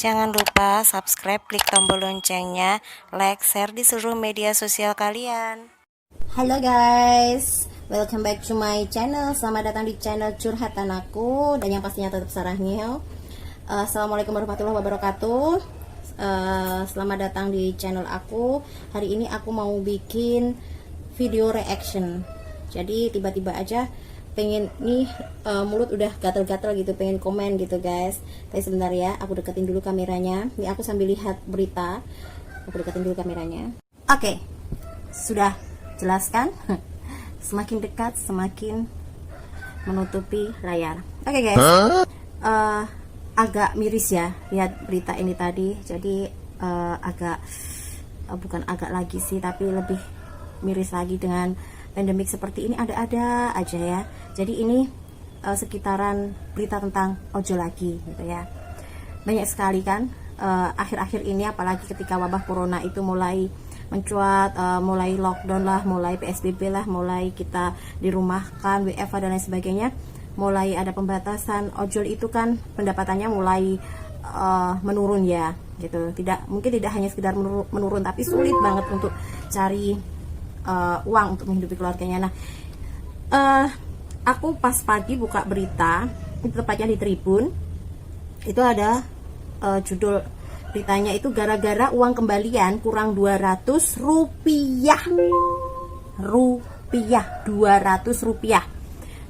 Jangan lupa subscribe, klik tombol loncengnya, like, share di seluruh media sosial kalian. Halo guys, welcome back to my channel. Selamat datang di channel curhatan aku dan yang pastinya tetap Sarahnya. Assalamualaikum warahmatullahi wabarakatuh. Selamat datang di channel aku. Hari ini aku mau bikin video reaction. Jadi tiba-tiba aja pengen nih, mulut udah gatel-gatel gitu, pengen komen gitu guys. Tapi sebentar ya, aku deketin dulu kameranya. Ini aku sambil lihat berita. Aku deketin dulu kameranya. Oke, sudah jelas kan? Semakin dekat semakin menutupi layar. Oke guys, agak miris ya lihat berita ini tadi. Jadi bukan agak lagi sih, tapi lebih miris lagi dengan pandemik seperti ini, ada-ada aja ya. Jadi ini sekitaran berita tentang ojol lagi gitu ya. Banyak sekali kan akhir-akhir ini, apalagi ketika wabah corona itu mulai mencuat, mulai lockdown lah, mulai PSBB lah, mulai kita dirumahkan, WFH dan lain sebagainya, mulai ada pembatasan. Ojol itu kan pendapatannya mulai menurun ya gitu. Mungkin tidak hanya sekedar menurun, tapi sulit banget untuk cari uang untuk menghidupi keluarganya. Nah, aku pas pagi buka berita, itu tepatnya di Tribun, itu ada judul beritanya itu gara-gara uang kembalian kurang 200 rupiah. 200 rupiah.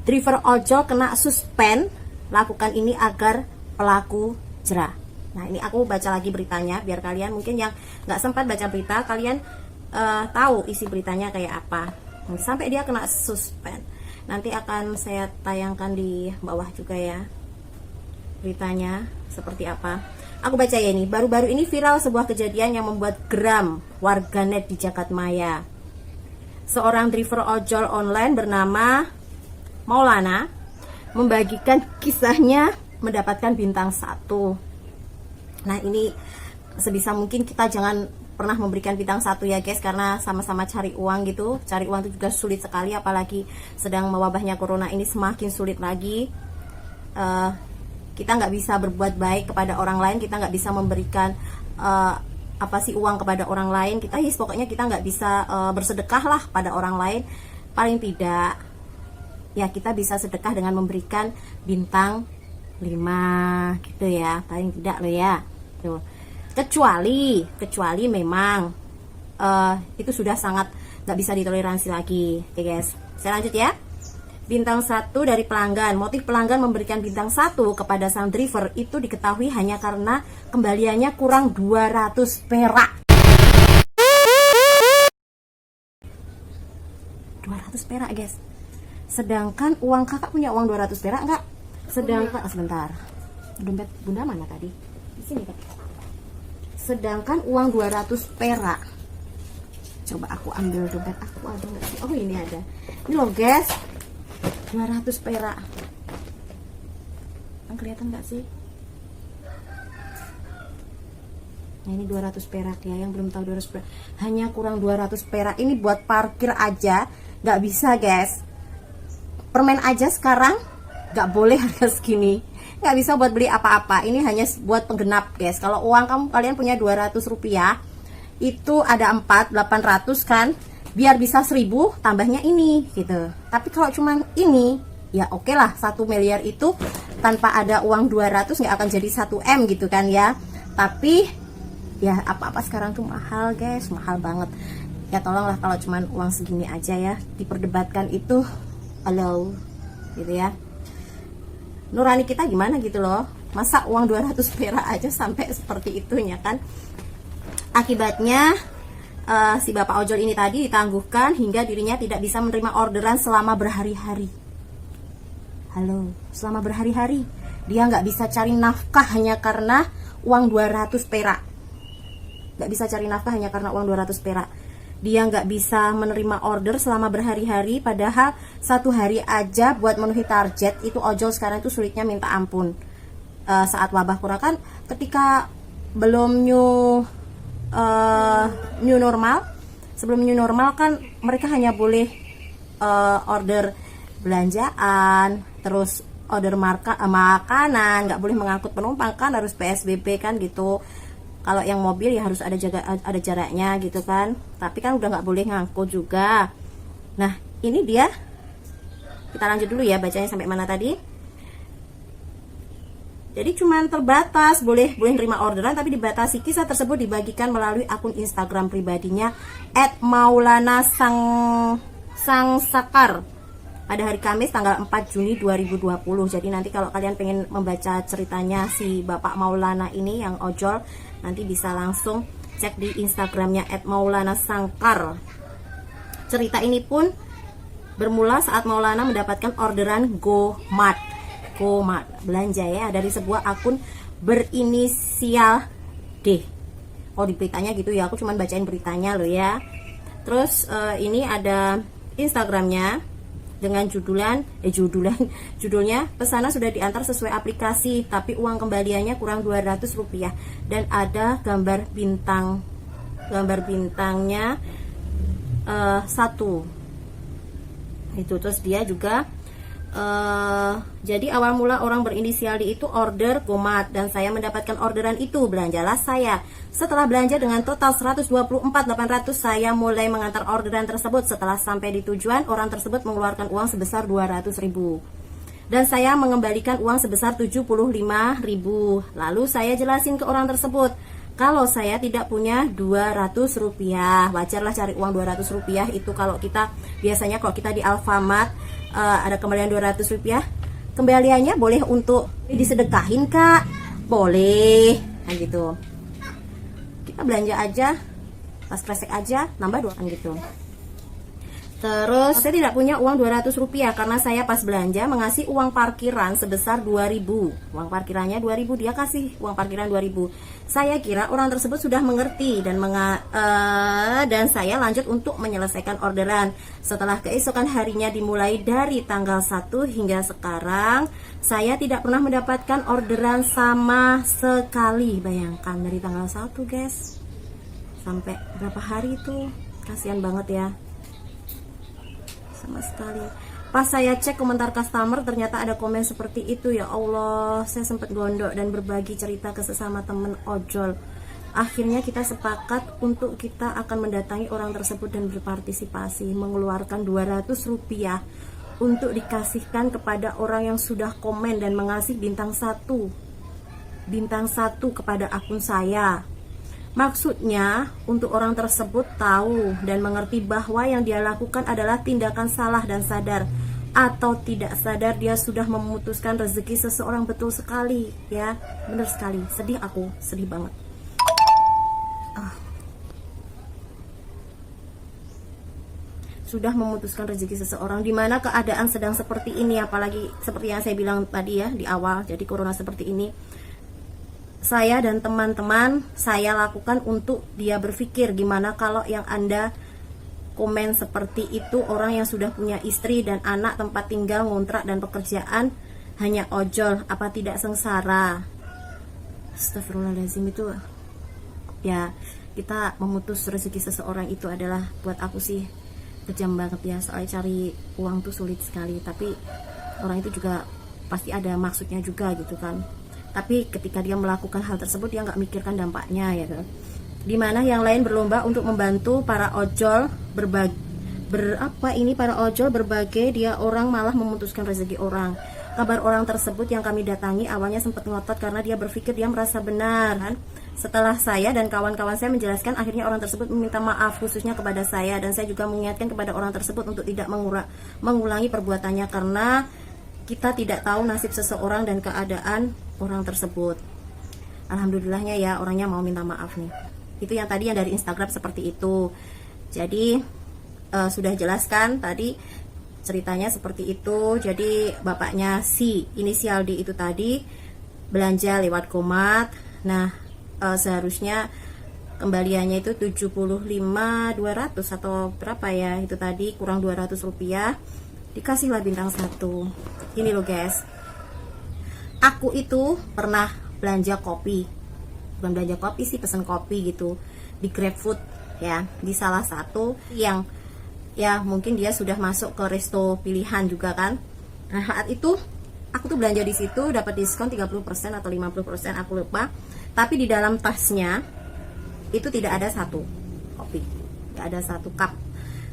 Driver ojol kena suspend, lakukan ini agar pelaku jerah. Nah, ini aku baca lagi beritanya biar kalian mungkin yang nggak sempat baca berita, kalian tahu isi beritanya kayak apa. Sampai dia kena suspend. Nanti akan saya tayangkan di bawah juga ya beritanya seperti apa. Aku baca ya ini. Baru-baru ini viral sebuah kejadian yang membuat geram warganet di Jagadmaya. Seorang driver ojol online bernama Maulana membagikan kisahnya mendapatkan bintang 1. Nah, ini sebisa mungkin kita jangan pernah memberikan bintang 1 ya guys, karena sama-sama cari uang gitu. Cari uang itu juga sulit sekali, apalagi sedang mewabahnya corona ini semakin sulit lagi. Kita nggak bisa berbuat baik kepada orang lain, kita nggak bisa memberikan uang kepada orang lain. Pokoknya kita nggak bisa bersedekah lah pada orang lain. Paling tidak ya kita bisa sedekah dengan memberikan bintang 5 gitu ya, paling tidak lo ya tuh. Kecuali memang itu sudah sangat nggak bisa ditoleransi lagi. Oke guys, saya lanjut ya. Bintang 1 dari pelanggan. Motif pelanggan memberikan bintang 1 kepada sang driver itu diketahui hanya karena kembaliannya kurang 200 perak. 200 perak guys. Sedangkan uang kakak punya uang 200 perak nggak? Sedangkan sebentar, dompet bunda mana tadi? Di sini kak. Sedangkan uang 200 perak, coba aku ambil dompet aku, ada nggak sih? Oh, ini ada. Ini loh guys, 200 perak. Kelihatan nggak sih? Nah, ini 200 perak ya. Yang belum tahu 200 perak, hanya kurang 200 perak. Ini buat parkir aja nggak bisa guys. Permen aja sekarang nggak boleh harga segini, nggak bisa buat beli apa-apa. Ini hanya buat penggenap guys. Kalau uang kalian punya 200 rupiah, itu ada 800 kan, biar bisa 1000 tambahnya ini gitu. Tapi kalau cuma ini ya oke lah, 1 miliar itu tanpa ada uang 200 nggak akan jadi 1 M gitu kan ya. Tapi ya apa-apa sekarang tuh mahal guys, mahal banget ya. Tolonglah kalau cuma uang segini aja ya diperdebatkan itu, halo gitu ya. Nurani kita gimana gitu loh, masa uang 200 perak aja sampai seperti itunya kan. Akibatnya si bapak ojol ini tadi ditangguhkan hingga dirinya tidak bisa menerima orderan selama berhari-hari. Halo, selama berhari-hari dia nggak bisa cari nafkah hanya karena uang 200 perak. Nggak bisa cari nafkah hanya karena uang 200 perak. Dia nggak bisa menerima order selama berhari-hari, padahal 1 hari aja buat memenuhi target itu ojol sekarang itu sulitnya minta ampun. Saat wabah corona kan, ketika belum new normal, sebelum new normal kan mereka hanya boleh order belanjaan, terus order makanan, nggak boleh mengangkut penumpang kan, harus PSBB kan gitu. Kalau yang mobil ya harus ada jaraknya gitu kan, tapi kan udah nggak boleh ngangkut juga. Nah ini dia, kita lanjut dulu ya bacanya sampai mana tadi. Jadi cuman terbatas, boleh nerima orderan tapi dibatasi. Kisah tersebut dibagikan melalui akun Instagram pribadinya @maulana_sang_sakar pada hari Kamis tanggal 4 Juni 2020. Jadi nanti kalau kalian pengen membaca ceritanya si Bapak Maulana ini yang ojol, nanti bisa langsung cek di Instagramnya @maulana_sangkar. Cerita ini pun bermula saat Maulana mendapatkan orderan GoMart belanja ya dari sebuah akun berinisial D. Oh di beritanya gitu ya, aku cuman bacain beritanya loh ya. Terus ini ada Instagramnya dengan judulnya pesanan sudah diantar sesuai aplikasi tapi uang kembaliannya kurang 200 rupiah, dan ada gambar bintangnya satu itu. Terus dia juga jadi awal mula orang berinisial D itu order GoMart dan saya mendapatkan orderan itu, belanjalah saya. Setelah belanja dengan total 124.800, saya mulai mengantar orderan tersebut. Setelah sampai di tujuan, orang tersebut mengeluarkan uang sebesar 200.000 dan saya mengembalikan uang sebesar 75.000. Lalu saya jelasin ke orang tersebut kalau saya tidak punya 200 rupiah. Wajarlah cari uang 200 rupiah itu kalau kita biasanya kalau kita di Alfamart ada kembalian 200 rupiah, kembaliannya boleh untuk disedekahin kak, boleh kan gitu. Kita belanja aja pas kresek aja nambah 2 kan gitu. Terus saya tidak punya uang 200 rupiah karena saya pas belanja mengasih uang parkiran sebesar 2.000. Uang parkirannya 2.000, dia kasih uang parkiran 2.000. Saya kira orang tersebut sudah mengerti dan saya lanjut untuk menyelesaikan orderan. Setelah keesokan harinya dimulai dari tanggal 1 hingga sekarang, saya tidak pernah mendapatkan orderan sama sekali. Bayangkan dari tanggal 1 guys sampai berapa hari itu, kasihan banget ya, sama sekali. Pas saya cek komentar customer ternyata ada komen seperti itu. Ya Allah, saya sempat gondok dan berbagi cerita ke sesama temen ojol. Akhirnya kita sepakat untuk kita akan mendatangi orang tersebut dan berpartisipasi mengeluarkan 200 rupiah untuk dikasihkan kepada orang yang sudah komen dan mengasih bintang satu kepada akun saya. Maksudnya untuk orang tersebut tahu dan mengerti bahwa yang dia lakukan adalah tindakan salah dan sadar atau tidak sadar dia sudah memutuskan rezeki seseorang. Betul sekali ya, benar sekali. Sedih aku, sedih banget. Sudah memutuskan rezeki seseorang, dimana keadaan sedang seperti ini, apalagi seperti yang saya bilang tadi ya di awal, jadi corona seperti ini. Saya dan teman-teman saya lakukan untuk dia berpikir gimana kalau yang Anda komen seperti itu orang yang sudah punya istri dan anak, tempat tinggal, ngontrak dan pekerjaan, hanya ojol, apa tidak sengsara? Astagfirullahaladzim, itu ya, kita memutus rezeki seseorang itu adalah buat aku sih kejam banget ya. Soalnya cari uang tuh sulit sekali, tapi orang itu juga pasti ada maksudnya juga gitu kan. Tapi ketika dia melakukan hal tersebut dia nggak mikirkan dampaknya ya kan. Dimana yang lain berlomba untuk membantu para ojol para ojol berbagai, dia orang malah memutuskan rezeki orang. Kabar orang tersebut yang kami datangi awalnya sempat ngotot karena dia berpikir dia merasa benar kan. Setelah saya dan kawan-kawan saya menjelaskan, akhirnya orang tersebut meminta maaf khususnya kepada saya, dan saya juga mengingatkan kepada orang tersebut untuk tidak mengulangi perbuatannya karena kita tidak tahu nasib seseorang dan keadaan orang tersebut. Alhamdulillahnya ya orangnya mau minta maaf nih. Itu yang tadi yang dari Instagram seperti itu. Jadi sudah jelaskan tadi ceritanya seperti itu. Jadi bapaknya si inisial D itu tadi belanja lewat GoMart. Nah seharusnya kembaliannya itu 75.200 atau berapa ya itu tadi, kurang 200 rupiah. Dikasihlah bintang 1. Ini loh guys, aku itu pernah belanja kopi, bukan belanja kopi sih, pesen kopi gitu di GrabFood ya, di salah satu yang ya mungkin dia sudah masuk ke resto pilihan juga kan. Nah saat itu aku tuh belanja di situ dapat diskon 30% atau 50%, aku lupa. Tapi di dalam tasnya itu tidak ada satu kopi, tidak ada satu cup.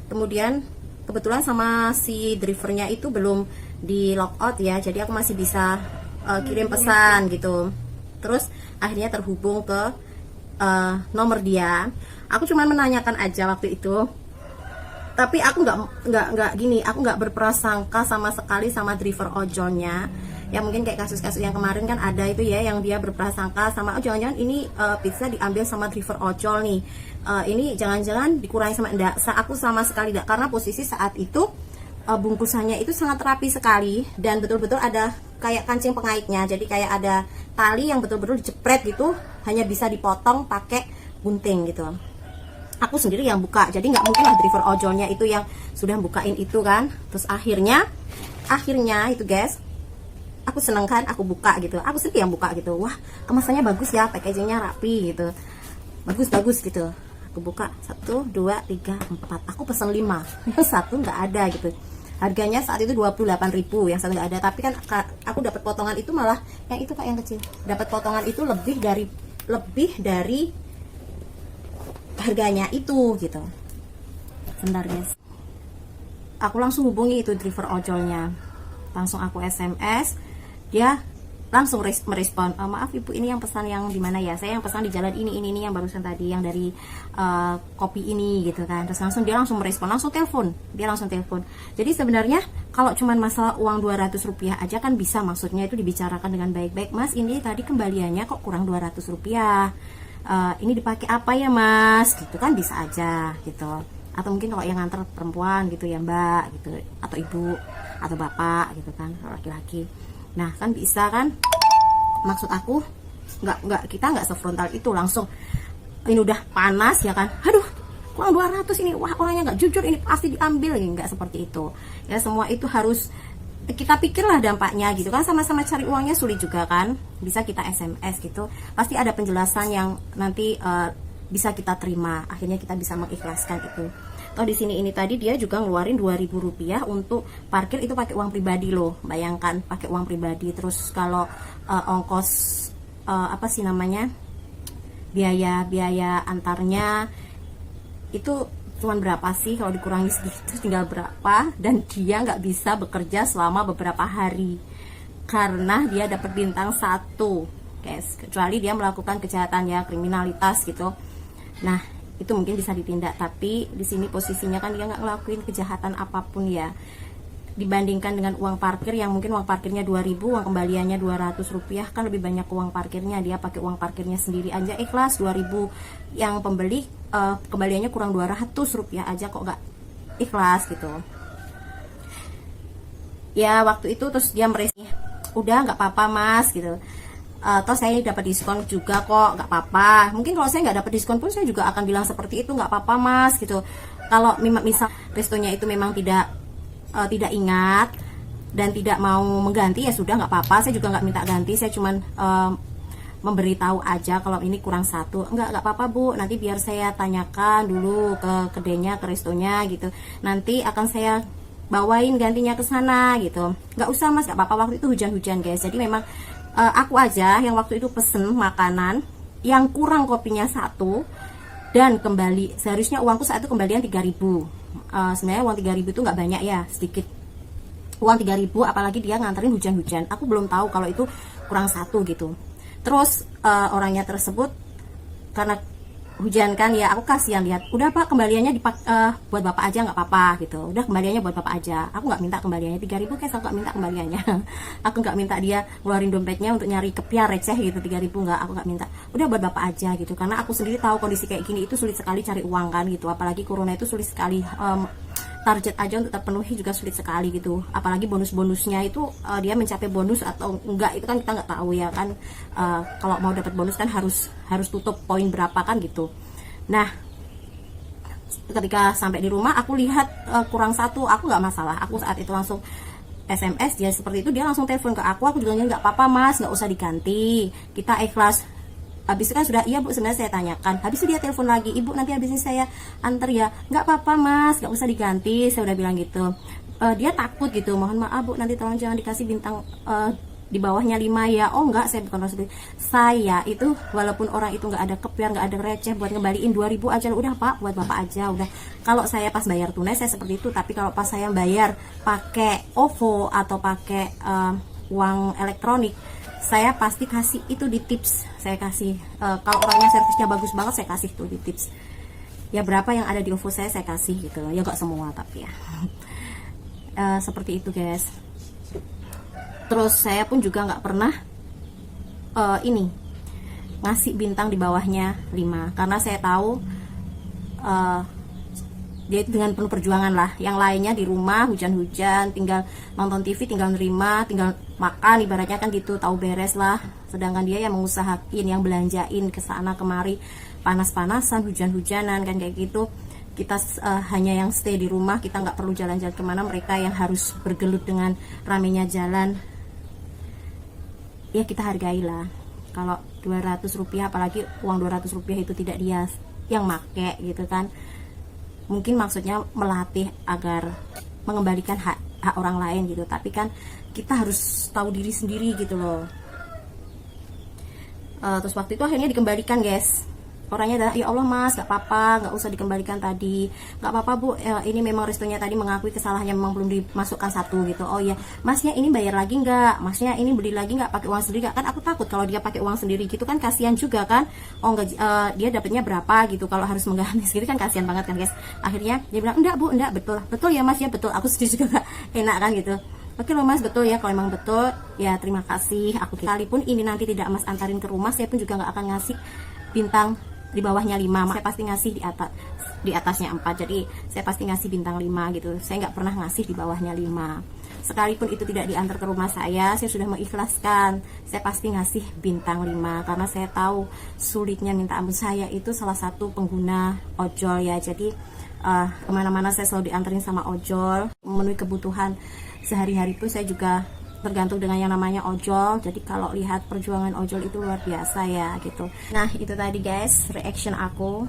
Kemudian kebetulan sama si drivernya itu belum di logout ya, jadi aku masih bisa kirim pesan gitu. Terus akhirnya terhubung ke nomor dia. Aku cuman menanyakan aja waktu itu, tapi aku nggak gini, aku nggak berprasangka sama sekali sama driver ojolnya. Ya mungkin kayak kasus-kasus yang kemarin kan ada itu ya, yang dia berprasangka sama, oh jangan-jangan ini pizza diambil sama driver ojol nih, ini jangan-jangan dikurangi sama, enggak. Aku sama sekali enggak, karena posisi saat itu bungkusannya itu sangat rapi sekali dan betul-betul ada kayak kancing pengaitnya, jadi kayak ada tali yang betul-betul dijepret gitu, hanya bisa dipotong pakai gunting gitu. Aku sendiri yang buka, jadi nggak mungkin lah driver ojolnya itu yang sudah bukain itu kan. Terus akhirnya itu guys, aku seneng kan, aku buka gitu, aku sendiri yang buka gitu. Wah, kemasannya bagus ya, packagingnya rapi gitu, bagus gitu. Aku buka 1, 2, 3, 4, aku pesen 5, yang satu nggak ada gitu. Harganya saat itu 28.000, yang satu nggak ada. Tapi kan aku dapat potongan itu, malah yang itu Kak, yang kecil, dapat potongan itu lebih dari harganya itu gitu. Bentar guys, aku langsung hubungi itu driver ojolnya, langsung aku SMS, dia langsung merespon, maaf ibu, ini yang pesan yang di mana ya, saya yang pesan di jalan ini yang barusan tadi, yang dari kopi ini gitu kan. Terus dia langsung merespon, langsung telepon. Jadi sebenarnya kalau cuman masalah uang 200 rupiah aja kan bisa, maksudnya itu dibicarakan dengan baik-baik, mas ini tadi kembaliannya kok kurang 200 rupiah, ini dipakai apa ya mas, gitu kan, bisa aja gitu. Atau mungkin kalau yang nganter perempuan gitu ya mbak gitu, atau ibu atau bapak gitu kan, laki-laki. Nah kan bisa kan, maksud aku kita nggak sefrontal itu, langsung ini udah panas ya kan, aduh kurang 200 ini, wah orangnya nggak jujur, ini pasti diambil, nggak seperti itu ya. Semua itu harus kita pikirlah dampaknya gitu kan, sama-sama cari uangnya sulit juga kan. Bisa kita SMS gitu, pasti ada penjelasan yang nanti bisa kita terima, akhirnya kita bisa mengikhlaskan itu. Toh di sini ini tadi dia juga ngeluarin 2.000 rupiah untuk parkir, itu pakai uang pribadi loh, bayangkan pakai uang pribadi. Terus kalau ongkos apa sih namanya, biaya antarnya itu cuman berapa sih, kalau dikurangi segitu tinggal berapa. Dan dia nggak bisa bekerja selama beberapa hari karena dia dapat bintang 1 guys, kecuali dia melakukan kejahatan ya, kriminalitas gitu. Nah itu mungkin bisa ditindak, tapi di sini posisinya kan dia nggak ngelakuin kejahatan apapun ya, dibandingkan dengan uang parkir yang mungkin uang parkirnya 2.000, uang kembaliannya 200 rupiah, kan lebih banyak uang parkirnya. Dia pakai uang parkirnya sendiri aja ikhlas 2.000, yang pembeli kembaliannya kurang 200 rupiah aja kok nggak ikhlas gitu ya waktu itu. Terus dia meresi, udah nggak apa-apa mas gitu, toh saya dapat diskon juga kok, nggak apa-apa. Mungkin kalau saya nggak dapat diskon pun saya juga akan bilang seperti itu, nggak apa-apa mas gitu. Kalau misal restonya itu memang tidak ingat dan tidak mau mengganti, ya sudah nggak apa-apa, saya juga nggak minta ganti, saya cuman memberitahu aja kalau ini kurang 1. Nggak apa-apa bu, nanti biar saya tanyakan dulu ke kedainya, ke restonya gitu, nanti akan saya bawain gantinya ke sana gitu. Nggak usah mas, nggak apa-apa, waktu itu hujan-hujan guys, jadi memang aku aja yang waktu itu pesen makanan yang kurang kopinya 1 dan kembali, seharusnya uangku saat itu kembalian 3.000. Sebenarnya uang 3.000 itu nggak banyak ya, sedikit uang 3.000, apalagi dia nganterin hujan-hujan, aku belum tahu kalau itu kurang 1 gitu. Terus orangnya tersebut karena hujan kan ya, aku kasihan lihat, udah pak kembaliannya buat bapak aja nggak apa-apa gitu, udah kembaliannya buat bapak aja. Aku nggak minta kembaliannya 3.000 kayak, aku nggak minta kembaliannya aku nggak minta dia ngeluarin dompetnya untuk nyari kepiah receh gitu 3.000, nggak, aku nggak minta, udah buat bapak aja gitu. Karena aku sendiri tahu kondisi kayak gini itu sulit sekali cari uang kan gitu, apalagi corona itu sulit sekali, target aja untuk terpenuhi juga sulit sekali gitu. Apalagi bonus-bonusnya itu dia mencapai bonus atau enggak, itu kan kita nggak tahu ya kan. Kalau mau dapat bonus kan harus tutup poin berapa kan gitu. Nah ketika sampai di rumah aku lihat kurang 1, aku nggak masalah, aku saat itu langsung SMS dia seperti itu, dia langsung telepon ke aku juga nggak apa-apa mas, nggak usah diganti, kita ikhlas. Habis itu kan sudah, iya bu sebenarnya saya tanyakan, habis itu dia telepon lagi, ibu nanti habis ini saya antar ya, nggak apa-apa mas, nggak usah diganti, saya udah bilang gitu. dia takut gitu, mohon maaf Bu, nanti tolong jangan dikasih bintang di bawahnya 5 ya. Oh enggak, saya bukan maksud itu. Saya itu walaupun orang itu nggak ada kepiar, nggak ada receh, buat ngembaliin 2000 aja udah Pak, buat Bapak aja udah. Kalau saya pas bayar tunai saya seperti itu, tapi kalau pas saya bayar pakai OVO atau pakai uang elektronik, saya pasti kasih itu di tips. Saya kasih kalau orangnya servisnya bagus banget, saya kasih tuh di tips. Ya berapa yang ada di OVO saya kasih gitu loh. Ya nggak semua tapi ya. Seperti itu guys. Terus saya pun juga nggak pernah ini ngasih bintang di bawahnya 5, karena saya tahu dia itu dengan penuh perjuangan lah. Yang lainnya di rumah hujan-hujan, tinggal nonton TV, tinggal nerima, tinggal makan, ibaratnya kan gitu, tahu beres lah. Sedangkan dia yang mengusahain, yang belanjain ke sana kemari, panas-panasan, hujan-hujanan kan kayak gitu. Kita hanya yang stay di rumah, kita nggak perlu jalan-jalan kemana. Mereka yang harus bergelut dengan ramenya jalan, ya kita hargailah. Kalau 200 rupiah, apalagi uang 200 rupiah itu tidak dia yang make gitu kan, mungkin maksudnya melatih agar mengembalikan hak orang lain gitu, tapi kan kita harus tahu diri sendiri gitu loh. Terus waktu itu akhirnya dikembalikan guys. Orangnya adalah, ya Allah Mas, gak apa-apa, gak usah dikembalikan tadi, gak apa-apa Bu, ini memang restonya tadi mengakui kesalahannya, memang belum dimasukkan satu gitu. Oh iya Masnya ini bayar lagi nggak, Masnya ini beli lagi nggak pakai uang sendiri gak? Kan aku takut kalau dia pakai uang sendiri gitu kan kasihan juga kan. Oh enggak, dia dapatnya berapa gitu, kalau harus mengganti sendiri kan kasihan banget kan guys. Akhirnya dia bilang, enggak Bu, enggak, betul ya Mas ya, betul, aku sedih juga, enak kan gitu. Oke loh Mas, betul ya, kalau emang betul ya terima kasih. Aku sekalipun ini nanti tidak Mas antarin ke rumah, saya pun juga nggak akan ngasih bintang di bawahnya 5, saya pasti ngasih di atasnya 4. Jadi saya pasti ngasih bintang 5 gitu. Saya nggak pernah ngasih di bawahnya 5. Sekalipun itu tidak diantar ke rumah saya sudah mengikhlaskan. Saya pasti ngasih bintang 5 karena saya tahu sulitnya minta ampun. Saya itu salah satu pengguna ojol ya. Jadi kemana-mana saya selalu diantarin sama ojol, memenuhi kebutuhan sehari-hari pun saya juga tergantung dengan yang namanya ojol. Jadi kalau lihat perjuangan ojol itu luar biasa ya gitu. Nah itu tadi guys reaction aku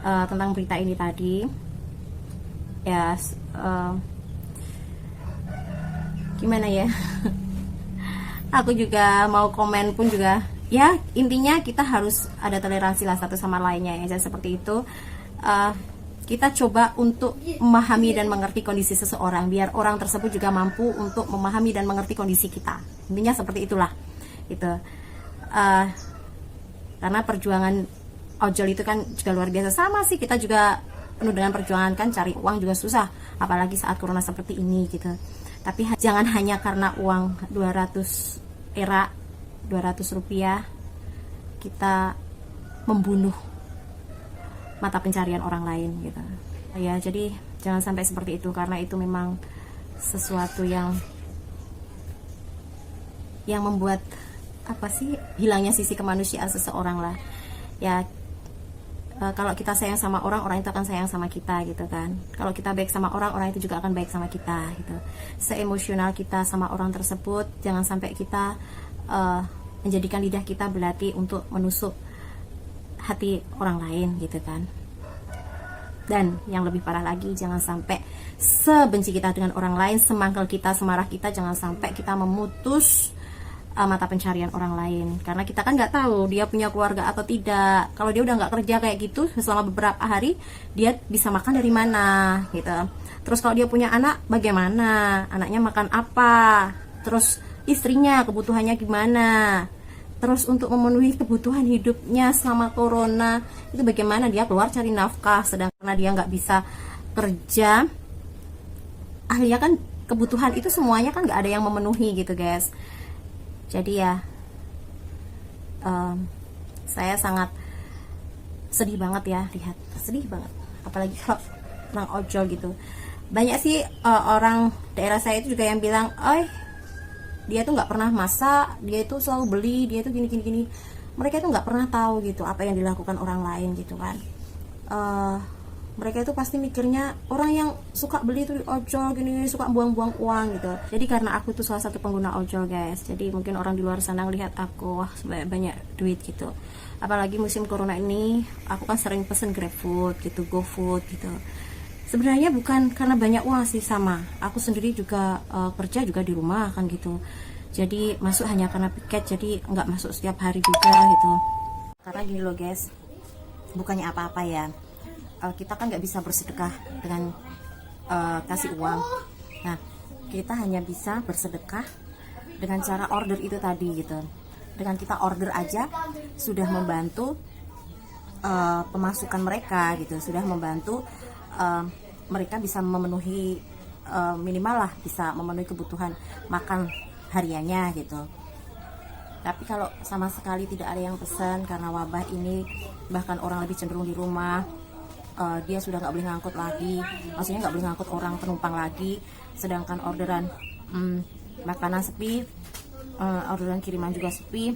tentang berita ini tadi ya. Gimana ya aku juga mau komen pun juga ya, intinya kita harus ada toleransi lah satu sama lainnya ya. Jadi seperti itu kita coba untuk memahami dan mengerti kondisi seseorang, biar orang tersebut juga mampu untuk memahami dan mengerti kondisi kita. Intinya seperti itulah gitu. Karena perjuangan ojol itu kan juga luar biasa. Sama sih, kita juga penuh dengan perjuangan kan, cari uang juga susah, apalagi saat corona seperti ini gitu. Tapi jangan hanya karena uang 200 rupiah kita membunuh mata pencarian orang lain gitu ya. Jadi jangan sampai seperti itu, karena itu memang sesuatu yang membuat apa sih, hilangnya sisi kemanusiaan seseorang lah ya. Kalau kita sayang sama orang, orang itu akan sayang sama kita gitu kan. Kalau kita baik sama orang, orang itu juga akan baik sama kita gitu. Seemosional kita sama orang tersebut, jangan sampai kita menjadikan lidah kita berlatih untuk menusuk hati orang lain gitu kan. Dan yang lebih parah lagi, jangan sampai sebenci kita dengan orang lain, semangkal kita, semarah kita, jangan sampai kita memutus mata pencarian orang lain, karena kita kan nggak tahu dia punya keluarga atau tidak. Kalau dia udah nggak kerja kayak gitu selama beberapa hari, dia bisa makan dari mana gitu. Terus kalau dia punya anak, bagaimana anaknya makan apa, terus istrinya kebutuhannya gimana, terus untuk memenuhi kebutuhan hidupnya selama corona itu bagaimana, dia keluar cari nafkah, sedangkan dia nggak bisa kerja. Akhirnya kan kebutuhan itu semuanya kan nggak ada yang memenuhi gitu guys. Jadi ya saya sangat sedih banget ya lihat, sedih banget, apalagi kalau orang ojol gitu. Banyak sih orang daerah saya itu juga yang bilang, dia tuh nggak pernah masak, dia itu selalu beli, dia itu gini. Mereka itu nggak pernah tahu gitu apa yang dilakukan orang lain gitu kan. Mereka itu pasti mikirnya orang yang suka beli itu ojol gini, suka buang-buang uang gitu. Jadi karena aku tuh salah satu pengguna ojol guys, jadi mungkin orang di luar sana lihat aku, wah banyak duit gitu. Apalagi musim corona ini, aku kan sering pesen GrabFood gitu, GoFood gitu. Sebenarnya bukan karena banyak uang sih, sama aku sendiri juga kerja juga di rumah kan gitu, jadi masuk hanya karena piket, jadi nggak masuk setiap hari juga gitu. Karena gini loh guys, bukannya apa-apa ya, kita kan nggak bisa bersedekah dengan kasih uang. Nah, kita hanya bisa bersedekah dengan cara order itu tadi gitu. Dengan kita order aja sudah membantu pemasukan mereka gitu, sudah membantu mereka bisa memenuhi minimal lah bisa memenuhi kebutuhan makan hariannya gitu. Tapi kalau sama sekali tidak ada yang pesan karena wabah ini, bahkan orang lebih cenderung di rumah, dia sudah nggak boleh ngangkut lagi, maksudnya nggak boleh ngangkut orang penumpang lagi, sedangkan orderan makanan sepi, orderan kiriman juga sepi,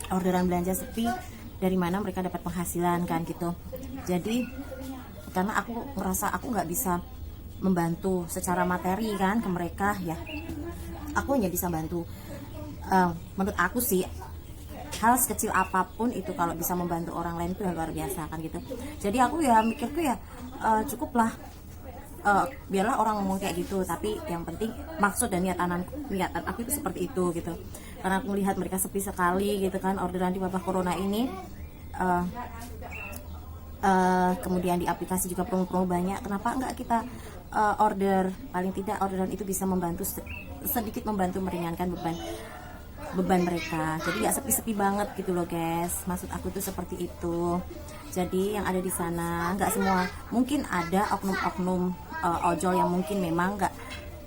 orderan belanja sepi, dari mana mereka dapat penghasilan kan gitu. Jadi karena aku merasa aku nggak bisa membantu secara materi kan ke mereka ya, aku hanya bisa bantu menurut aku sih, hal sekecil apapun itu kalau bisa membantu orang lain itu yang luar biasa kan gitu. Jadi aku ya mikirku ya cukuplah, biarlah orang ngomong kayak gitu, tapi yang penting maksud dan niatan aku itu seperti itu gitu. Karena aku melihat mereka sepi sekali gitu kan, orderan di wabah corona ini. Kemudian di aplikasi juga promo-promo banyak, kenapa enggak kita order, paling tidak orderan itu bisa membantu sedikit membantu meringankan beban mereka, jadi nggak sepi-sepi banget gitu loh guys, maksud aku tuh seperti itu. Jadi yang ada di sana nggak semua, mungkin ada oknum-oknum ojol yang mungkin memang nggak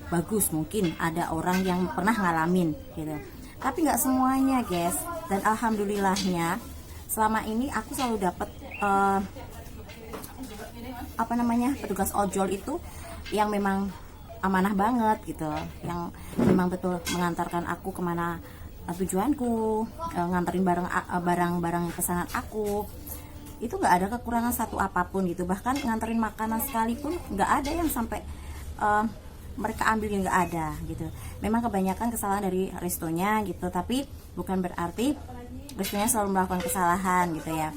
bagus, mungkin ada orang yang pernah ngalamin gitu, tapi nggak semuanya guys. Dan alhamdulillahnya selama ini aku selalu dapat petugas ojol itu yang memang amanah banget gitu, yang memang betul mengantarkan aku kemana tujuanku, nganterin barang-barang pesanan aku, itu nggak ada kekurangan satu apapun gitu. Bahkan nganterin makanan sekalipun nggak ada yang sampai mereka ambil, yang nggak ada gitu. Memang kebanyakan kesalahan dari restonya gitu, tapi bukan berarti restonya selalu melakukan kesalahan gitu ya.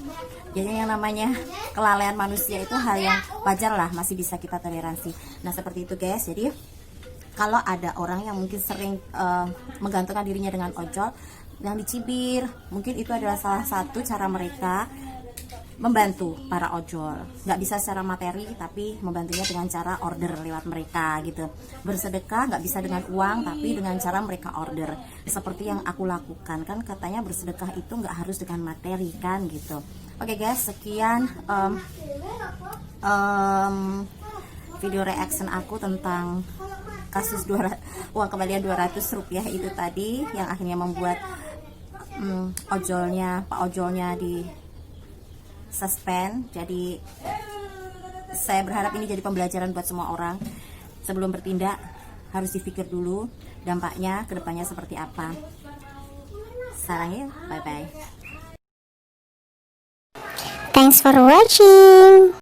Jadi yang namanya kelalaian manusia itu hal yang wajar lah, masih bisa kita toleransi. Nah seperti itu guys. Jadi kalau ada orang yang mungkin sering menggantungkan dirinya dengan ojol yang dicibir, mungkin itu adalah salah satu cara mereka membantu para ojol. Nggak bisa secara materi, tapi membantunya dengan cara order lewat mereka gitu. Bersedekah nggak bisa dengan uang, tapi dengan cara mereka order, seperti yang aku lakukan. Kan katanya bersedekah itu nggak harus dengan materi kan gitu. Oke guys, sekian video reaction aku tentang kasus uang kembalian 200 rupiah itu tadi, yang akhirnya membuat Pak ojolnya di suspend. Jadi saya berharap ini jadi pembelajaran buat semua orang. Sebelum bertindak harus dipikir dulu dampaknya ke depannya seperti apa. Sarangnya, bye bye. Thanks for watching.